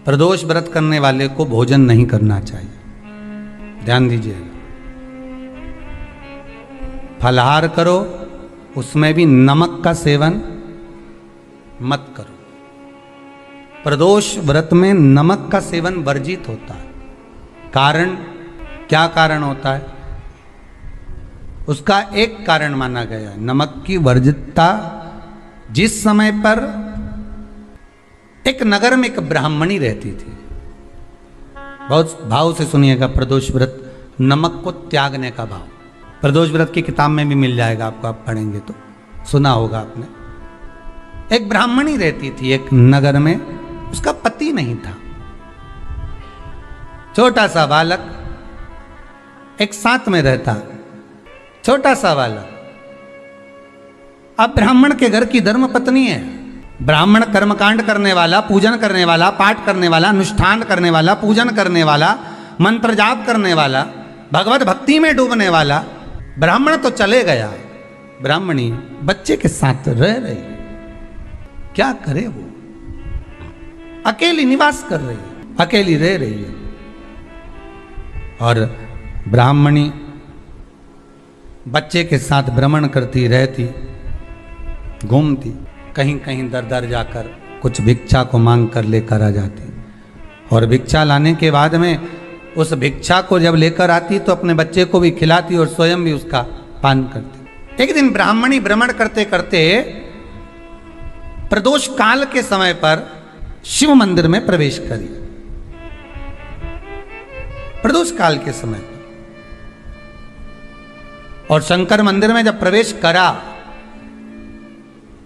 प्रदोष व्रत करने वाले को भोजन नहीं करना चाहिए, ध्यान दीजिएगा। फलाहार करो, उसमें भी नमक का सेवन मत करो। प्रदोष व्रत में नमक का सेवन वर्जित होता है। कारण, क्या कारण होता है? उसका एक कारण माना गया है, नमक की वर्जितता। जिस समय पर एक नगर में एक ब्राह्मणी रहती थी, बहुत भाव से सुनिएगा, प्रदोष व्रत, नमक को त्यागने का भाव। प्रदोष व्रत की किताब में भी मिल जाएगा आपको, आप पढ़ेंगे तो सुना होगा आपने। एक ब्राह्मणी रहती थी एक नगर में, उसका पति नहीं था, छोटा सा बालक एक साथ में रहता, छोटा सा बालक। अब ब्राह्मण के घर की धर्म पत्नी है, ब्राह्मण कर्मकांड करने वाला, पूजन करने वाला, पाठ करने वाला, अनुष्ठान करने वाला, पूजन करने वाला, मंत्र जाप करने वाला, भगवत भक्ति में डूबने वाला। ब्राह्मण तो चले गया, ब्राह्मणी बच्चे के साथ रह रही, क्या करे वो? अकेली निवास कर रही है, अकेली रह रही है। और ब्राह्मणी बच्चे के साथ भ्रमण करती रहती, घूमती, कहीं कहीं दर दर जाकर कुछ भिक्षा को मांग कर लेकर आ जाती। और भिक्षा लाने के बाद में उस भिक्षा को जब लेकर आती तो अपने बच्चे को भी खिलाती और स्वयं भी उसका पान करती। एक दिन ब्राह्मणी भ्रमण करते करते प्रदोष काल के समय पर शिव मंदिर में प्रवेश करी। प्रदोष काल के समय पर, और शंकर मंदिर में जब प्रवेश करा,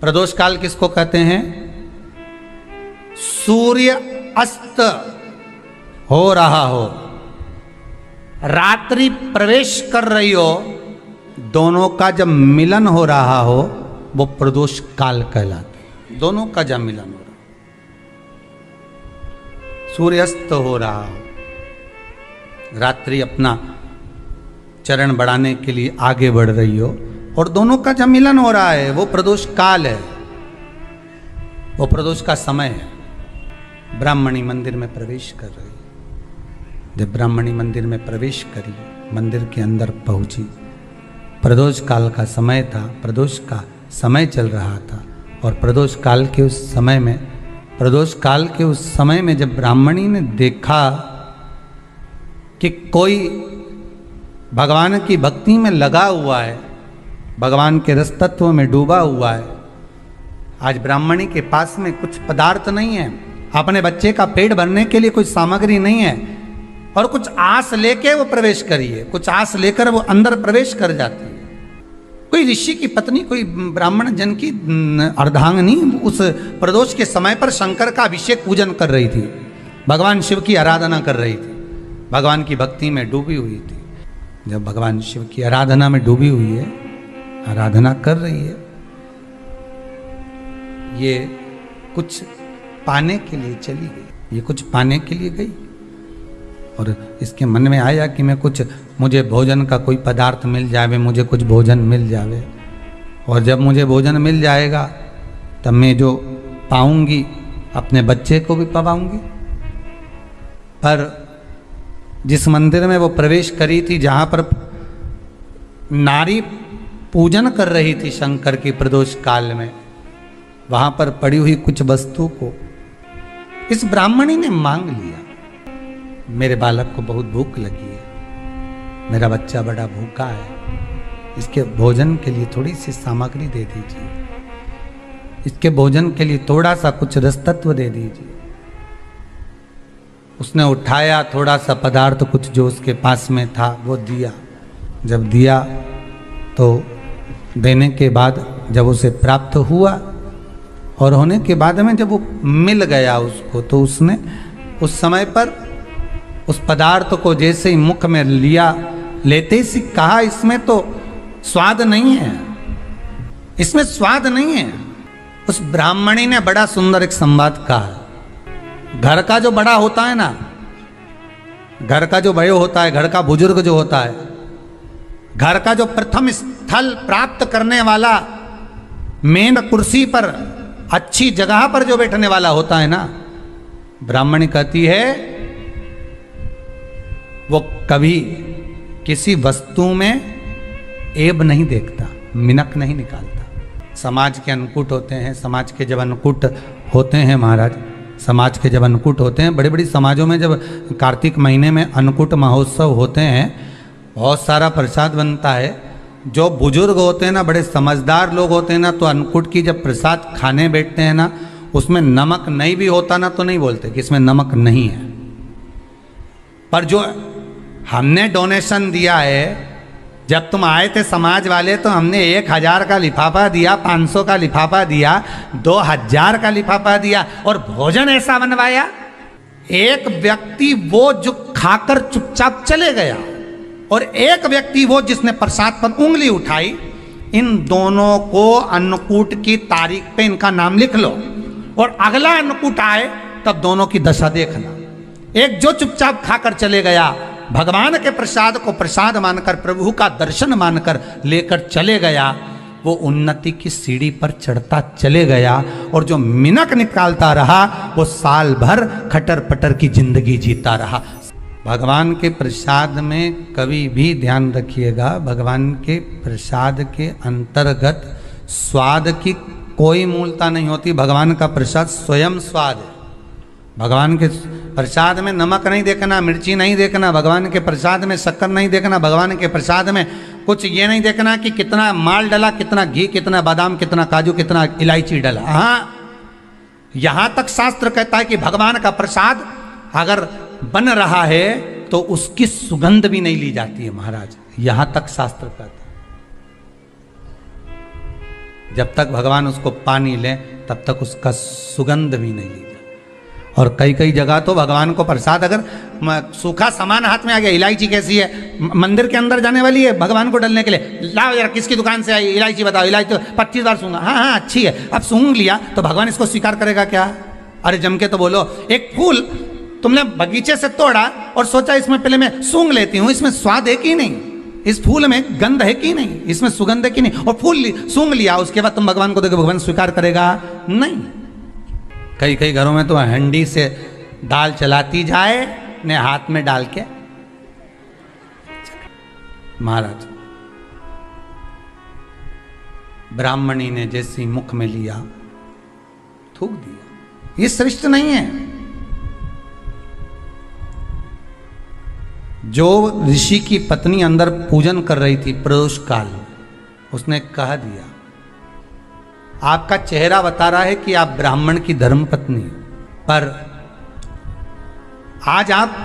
प्रदोष काल किसको कहते हैं? सूर्य अस्त हो रहा हो, रात्रि प्रवेश कर रही हो, दोनों का जब मिलन हो रहा हो वो प्रदोष काल कहलाता। दोनों का जब मिलन हो रहा, सूर्यास्त हो रहा हो, रात्रि अपना चरण बढ़ाने के लिए आगे बढ़ रही हो, और दोनों का जब मिलन हो रहा है, वो प्रदोष काल है, वो प्रदोष का समय है। ब्राह्मणी मंदिर में प्रवेश कर रही। जब ब्राह्मणी मंदिर में प्रवेश करी, मंदिर के अंदर पहुंची, प्रदोष काल का समय था, प्रदोष का समय चल रहा था। और प्रदोष काल के उस समय में, प्रदोष काल के उस समय में जब ब्राह्मणी ने देखा कि कोई भगवान की भक्ति में लगा हुआ है, भगवान के रस तत्व में डूबा हुआ है। आज ब्राह्मणी के पास में कुछ पदार्थ नहीं है, अपने बच्चे का पेट भरने के लिए कोई सामग्री नहीं है, और कुछ आस लेके वो प्रवेश करी है, कुछ आस लेकर वो अंदर प्रवेश कर जाती है। कोई ऋषि की पत्नी, कोई ब्राह्मण जन की अर्धांगिनी उस प्रदोष के समय पर शंकर का अभिषेक पूजन कर रही थी, भगवान शिव की आराधना कर रही थी, भगवान की भक्ति में डूबी हुई थी। जब भगवान शिव की आराधना में डूबी हुई है, आराधना कर रही है, ये कुछ पाने के लिए चली गई, ये कुछ पाने के लिए गई, और इसके मन में आया कि मैं कुछ, मुझे भोजन का कोई पदार्थ मिल जावे, मुझे कुछ भोजन मिल जावे, और जब मुझे भोजन मिल जाएगा तब मैं जो पाऊंगी अपने बच्चे को भी पवाऊंगी। पर जिस मंदिर में वो प्रवेश करी थी, जहाँ पर नारी पूजन कर रही थी शंकर की प्रदोष काल में, वहाँ पर पड़ी हुई कुछ वस्तु को इस ब्राह्मणी ने मांग लिया। मेरे बालक को बहुत भूख लगी है, मेरा बच्चा बड़ा भूखा है, इसके भोजन के लिए थोड़ी सी सामग्री दे दीजिए, इसके भोजन के लिए थोड़ा सा कुछ रसतत्व दे दीजिए। उसने उठाया थोड़ा सा पदार्थ, कुछ जो उसके पास में था वो दिया। जब दिया तो देने के बाद जब उसे प्राप्त हुआ, और होने के बाद में जब वो मिल गया उसको, तो उसने उस समय पर उस पदार्थ को जैसे ही मुख में लिया, लेते ही कहा, इसमें तो स्वाद नहीं है, इसमें स्वाद नहीं है। उस ब्राह्मणी ने बड़ा सुंदर एक संवाद कहा। घर का जो बड़ा होता है ना, घर का जो बड़े होता है, घर का बुजुर्ग जो होता है, घर का जो प्रथम स्थल प्राप्त करने वाला, मेन कुर्सी पर, अच्छी जगह पर जो बैठने वाला होता है ना, ब्राह्मणी कहती है वो कभी किसी वस्तु में ऐब नहीं देखता, मिनक नहीं निकालता। समाज के अन्नकूट होते हैं, समाज के जब अन्नकूट होते हैं महाराज, समाज के जब अन्नकूट होते हैं, बड़े बड़ी समाजों में जब कार्तिक महीने में अन्नकूट महोत्सव होते हैं, बहुत सारा प्रसाद बनता है। जो बुजुर्ग होते हैं ना, बड़े समझदार लोग होते हैं ना, तो अन्नकूट की जब प्रसाद खाने बैठते हैं ना, उसमें नमक नहीं भी होता ना तो नहीं बोलते कि इसमें नमक नहीं है। पर जो हमने डोनेशन दिया है, जब तुम आए थे समाज वाले तो हमने 1000 का लिफाफा दिया, 500 का लिफाफा दिया, 2000 का लिफाफा दिया और भोजन ऐसा बनवाया। एक व्यक्ति वो जो खाकर चुपचाप चले गया और एक व्यक्ति वो जिसने प्रसाद पर उंगली उठाई। इन दोनों को अन्नकूट की तारीख पे इनका नाम लिख लो और अगला अन्नकूट आए तब दोनों की दशा देखना। एक जो चुपचाप खाकर चले गया, भगवान के प्रसाद को प्रसाद मानकर, प्रभु का दर्शन मानकर लेकर चले गया, वो उन्नति की सीढ़ी पर चढ़ता चले गया। और जो मिनक निकालता रहा वो साल भर खटर पटर की जिंदगी जीता रहा। भगवान के प्रसाद में कभी भी ध्यान रखिएगा, भगवान के प्रसाद के अंतर्गत स्वाद की कोई मूलता नहीं होती। भगवान का प्रसाद स्वयं स्वाद है। भगवान के प्रसाद में नमक नहीं देखना, मिर्ची नहीं देखना, भगवान के प्रसाद में शक्कर नहीं देखना, भगवान के प्रसाद में कुछ ये नहीं देखना कि कितना माल डला, कितना घी, कितना बादाम, कितना काजू, कितना इलायची डला। हाँ, यहां तक शास्त्र कहता है कि भगवान का प्रसाद अगर बन रहा है तो उसकी सुगंध भी नहीं ली जाती है महाराज। यहां तक शास्त्र कहता है। जब तक भगवान उसको पानी ले तब तक उसका सुगंध भी नहीं ली जाती। और कई कई जगह तो भगवान को प्रसाद अगर सूखा सामान हाथ में आ गया, इलायची कैसी है, मंदिर के अंदर जाने वाली है भगवान को डलने के लिए, लाओ यार किसकी दुकान से आई इलायची बताओ, इलायची तो 25 बार सूंघा, हाँ हाँ अच्छी है, अब सूंघ लिया तो भगवान इसको स्वीकार करेगा क्या? अरे जम के तो बोलो। एक फूल तुमने बगीचे से तोड़ा और सोचा इसमें पहले मैं सूंघ लेती हूँ, इसमें स्वाद है कि नहीं, इस फूल में गंध है कि नहीं, इसमें सुगंध है कि नहीं, और फूल सूंघ लिया, उसके बाद तुम भगवान को देखो, भगवान स्वीकार करेगा नहीं। कई कई घरों में तो हंडी से दाल चलाती जाए ने हाथ में डाल के। महाराज ब्राह्मणी ने जैसी मुख में लिया थूक दिया। ये श्रेष्ठ नहीं है। जो ऋषि की पत्नी अंदर पूजन कर रही थी प्रदोष काल, उसने कह दिया, आपका चेहरा बता रहा है कि आप ब्राह्मण की धर्म पत्नी, पर आज आप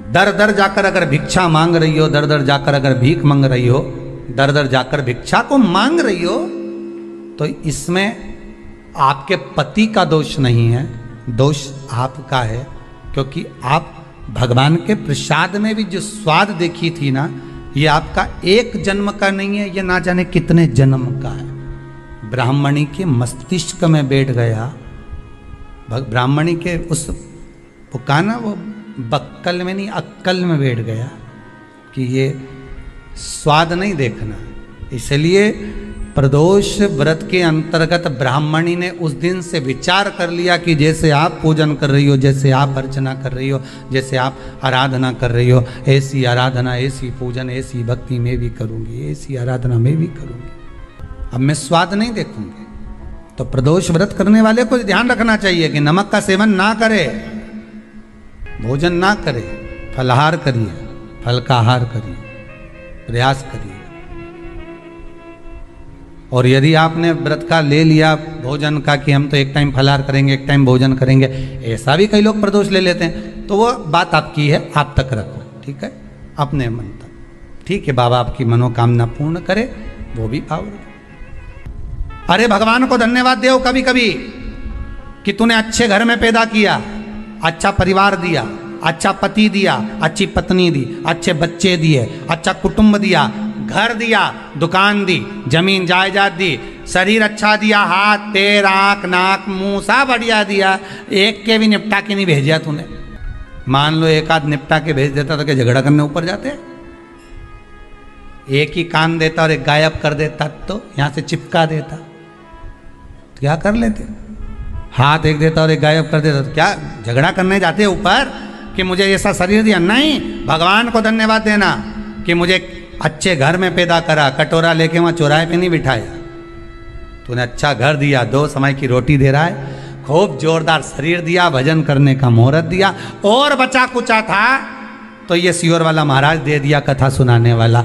दर दर जाकर अगर भिक्षा मांग रही हो, दर दर जाकर अगर भीख मांग रही हो, दर दर जाकर भिक्षा को मांग रही हो, तो इसमें आपके पति का दोष नहीं है, दोष आपका है। क्योंकि आप भगवान के प्रसाद में भी जो स्वाद देखी थी ना, ये आपका एक जन्म का नहीं है, ये ना जाने कितने जन्म का है। ब्राह्मणी के मस्तिष्क में बैठ गया, ब्राह्मणी के उस वो कहा ना, वो बक्कल में नहीं अक्कल में बैठ गया कि ये स्वाद नहीं देखना। इसलिए प्रदोष व्रत के अंतर्गत ब्राह्मणी ने उस दिन से विचार कर लिया कि जैसे आप पूजन कर रही हो, जैसे आप अर्चना कर रही हो, जैसे आप आराधना कर रही हो, ऐसी आराधना, ऐसी पूजन, ऐसी भक्ति मैं भी करूँगी, ऐसी आराधना मैं भी करूँगी। अब मैं स्वाद नहीं देखूंगी। तो प्रदोष व्रत करने वाले को ध्यान रखना चाहिए कि नमक का सेवन ना करे, भोजन ना करे, फलाहार करिए, फल का आहार करिए, प्रयास करिए। और यदि आपने व्रत का ले लिया भोजन का कि हम तो एक टाइम फलाहार करेंगे, एक टाइम भोजन करेंगे, ऐसा भी कई लोग प्रदोष ले लेते हैं, तो वो बात आपकी है, आप तक रखो, ठीक है, अपने मन तक। ठीक है, बाबा आपकी मनोकामना पूर्ण करे, वो भी भाव रखो। अरे भगवान को धन्यवाद दो कभी कभी कि तूने अच्छे घर में पैदा किया, अच्छा परिवार दिया, अच्छा पति दिया, अच्छी पत्नी दी, अच्छे बच्चे दिए, अच्छा कुटुंब दिया, घर दिया, दुकान दी, जमीन जायदाद दी, शरीर अच्छा दिया, हाथ पैर आँख नाक मुंह सब बढ़िया दिया, एक के भी निपटा के नहीं भेजा तूने। मान लो एक आध निपटा के भेज देता तो क्या झगड़ा करने ऊपर जाते? एक ही कान देता और एक गायब कर देता तो यहाँ से चिपका देता, क्या कर लेते? हाथ एक देता और एक गायब कर देता। तो क्या झगड़ा करने जाते हो ऊपर कि मुझे ऐसा शरीर दिया? नहीं, भगवान को धन्यवाद देना कि मुझे अच्छे घर में पैदा करा, कटोरा लेके वहाँ चौराहे पे नहीं बिठाया। तूने अच्छा घर दिया, 2 समय की रोटी दे रहा है, खूब जोरदार शरीर दिया, भजन करने का मुहूर्त दिया, और बचा कुचा था तो ये सियोर वाला महाराज दे दिया, कथा सुनाने वाला।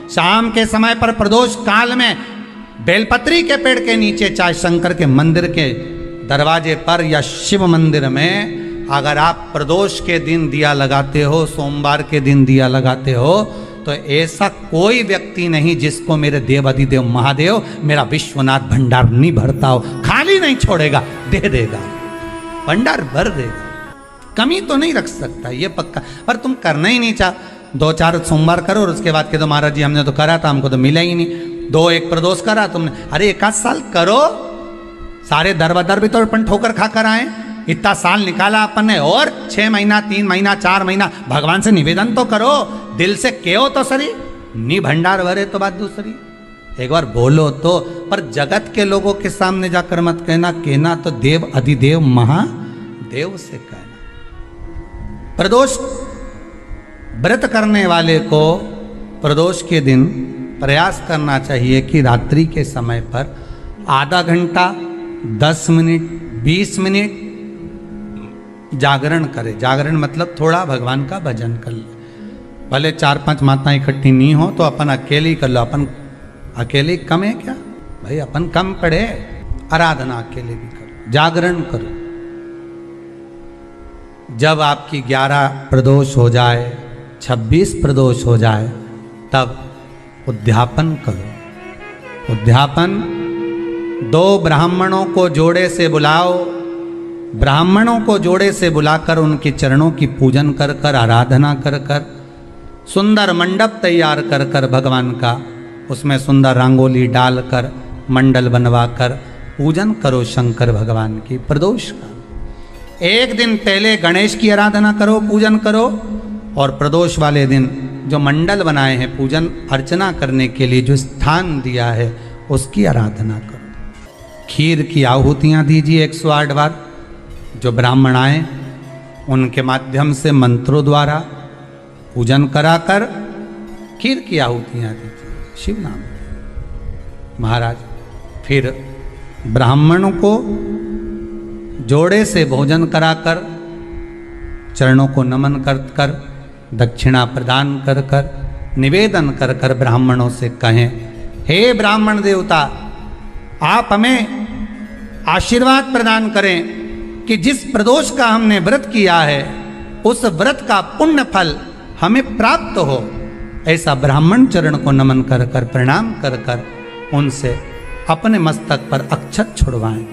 शाम के समय पर प्रदोष काल में बेलपत्री के पेड़ के नीचे, चाहे शंकर के मंदिर के दरवाजे पर या शिव मंदिर में, अगर आप प्रदोष के दिन दिया लगाते हो, सोमवार के दिन दिया लगाते हो, तो ऐसा कोई व्यक्ति नहीं जिसको मेरे देव अधिदेव महादेव, मेरा विश्वनाथ भंडार नहीं भरता हो। खाली नहीं छोड़ेगा, दे देगा, भंडार भर देगा, कमी तो नहीं रख सकता, ये पक्का। पर तुम करना ही नहीं चाह, 2-4 सोमवार करो और उसके बाद के तो महाराज जी हमने तो करा था, हमको तो मिला ही नहीं। 2-1 प्रदोष करा तुमने, अरे 1 साल करो, सारे दर बदर भी तो अपन ठोकर खा कर आए, इतना साल निकाला अपन ने, और 6 महीना 3 महीना 4 महीना भगवान से निवेदन तो करो, दिल से कहो तो सरी, नी भंडार भरे तो बात दूसरी, एक बार बोलो तो। पर जगत के लोगों के सामने जाकर मत कहना, कहना तो देव अधिदेव महादेव से कहना। प्रदोष व्रत करने वाले को प्रदोष के दिन प्रयास करना चाहिए कि रात्रि के समय पर आधा घंटा, 10 मिनट, 20 मिनट जागरण करे। जागरण मतलब थोड़ा भगवान का भजन कर ले। भले 4-5 माताएं इकट्ठी नहीं हो तो अपन अकेले ही कर लो। अपन अकेले कम है क्या भाई? अपन कम पड़े, आराधना अकेले भी करो, जागरण करो। जब आपकी 11 प्रदोष हो जाए, 26 प्रदोष हो जाए, तब उद्यापन करो। उद्यापन 2 ब्राह्मणों को जोड़े से बुलाओ, ब्राह्मणों को जोड़े से बुलाकर उनके चरणों की पूजन कर कर, आराधना कर कर, सुंदर मंडप तैयार कर कर भगवान का, उसमें सुंदर रंगोली डालकर, मंडल बनवाकर पूजन करो शंकर भगवान की प्रदोष का। एक दिन पहले गणेश की आराधना करो, पूजन करो, और प्रदोष वाले दिन जो मंडल बनाए हैं पूजन अर्चना करने के लिए, जो स्थान दिया है, उसकी आराधना करो। खीर की आहुतियाँ दीजिए 108 बार। जो ब्राह्मण आए उनके माध्यम से मंत्रों द्वारा पूजन कराकर खीर की आहुतियाँ दीजिए शिव नाम महाराज। फिर ब्राह्मणों को जोड़े से भोजन कराकर, चरणों को नमन कर कर, दक्षिणा प्रदान कर कर, निवेदन कर कर ब्राह्मणों से कहें, हे ब्राह्मण देवता, आप हमें आशीर्वाद प्रदान करें कि जिस प्रदोष का हमने व्रत किया है, उस व्रत का पुण्य फल हमें प्राप्त हो। ऐसा ब्राह्मण चरण को नमन कर कर, प्रणाम कर कर उनसे अपने मस्तक पर अक्षत छुड़वाएं।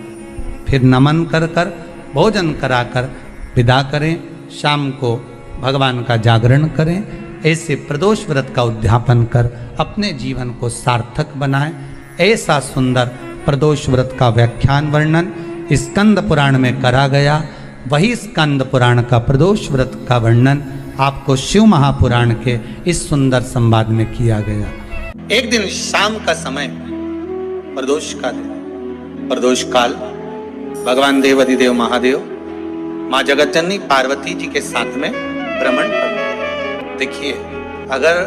फिर नमन कर कर, भोजन कराकर विदा करें। शाम को भगवान का जागरण करें। ऐसे प्रदोष व्रत का उद्यापन कर अपने जीवन को सार्थक बनाएं। ऐसा सुंदर प्रदोष व्रत का व्याख्यान वर्णन स्कंद पुराण में करा गया। वही स्कंद पुराण का प्रदोष व्रत का वर्णन आपको शिव महापुराण के इस सुंदर संवाद में किया गया। एक दिन शाम का समय, प्रदोष का दिन, प्रदोष काल, भगवान देव अधिदेव महादेव माँ जगतजननी पार्वती जी के साथ में भ्रमण करते। देखिए, अगर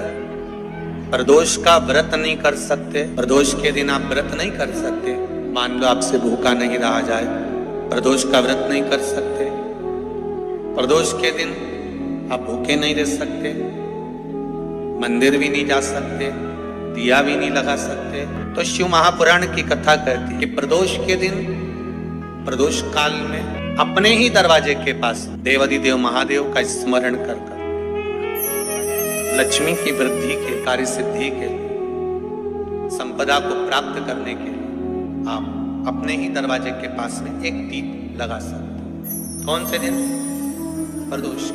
प्रदोष का व्रत नहीं कर सकते, प्रदोष के दिन आप व्रत नहीं कर सकते, मान लो आपसे भूखा नहीं रहा जाए, प्रदोष का व्रत नहीं कर सकते, प्रदोष के दिन आप भूखे नहीं रह सकते, मंदिर भी नहीं जा सकते, दिया भी नहीं लगा सकते, तो शिव महापुराण की कथा कहती है कि प्रदोष के दिन, प्रदोष काल में अपने ही दरवाजे के पास देवाधिदेव महादेव का स्मरण कर कर लक्ष्मी की वृद्धि के, कार्य सिद्धि के, संपदा को प्राप्त करने के लिए आप अपने ही दरवाजे के पास में एक दीप लगा सकते। कौन से दिन? प्रदोष।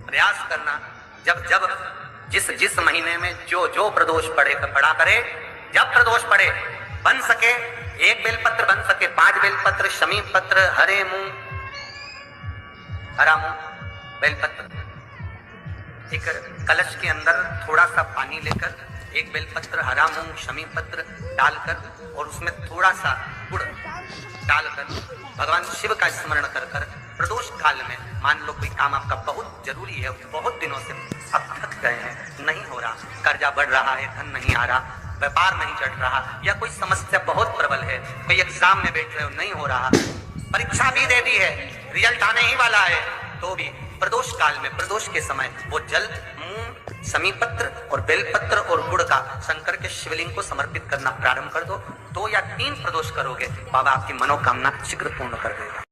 प्रयास करना, जब जब जिस महीने में जो प्रदोष पड़ा करे, जब प्रदोष पड़े, बन सके 1 बेलपत्र, बन सके 5 बेलपत्र, शमी पत्र, हरे मूंग, हरा मूंग, बेलपत्र, एक कलश के अंदर थोड़ा सा पानी लेकर एक बेलपत्र, हरा मूंग, शमी पत्र डालकर और उसमें थोड़ा सा गुड़ डालकर भगवान शिव का स्मरण कर कर प्रदोष काल में, मान लो कोई काम आपका बहुत जरूरी है, बहुत दिनों से आप थक गए हैं, नहीं हो रहा, कर्जा बढ़ रहा है, धन नहीं आ रहा, व्यापार नहीं चढ़ रहा, या कोई समस्या बहुत प्रबल है, कोई एग्जाम में बैठ रहे हो नहीं हो रहा, परीक्षा भी दे दी है, रिजल्ट आने ही वाला है, तो भी प्रदोष काल में, प्रदोष के समय वो जल, मूंग, समीपत्र और बेलपत्र और गुड़ का शंकर के शिवलिंग को समर्पित करना प्रारंभ कर दो। 2 या 3 प्रदोष करोगे, बाबा आपकी मनोकामना शीघ्र पूर्ण कर देगा।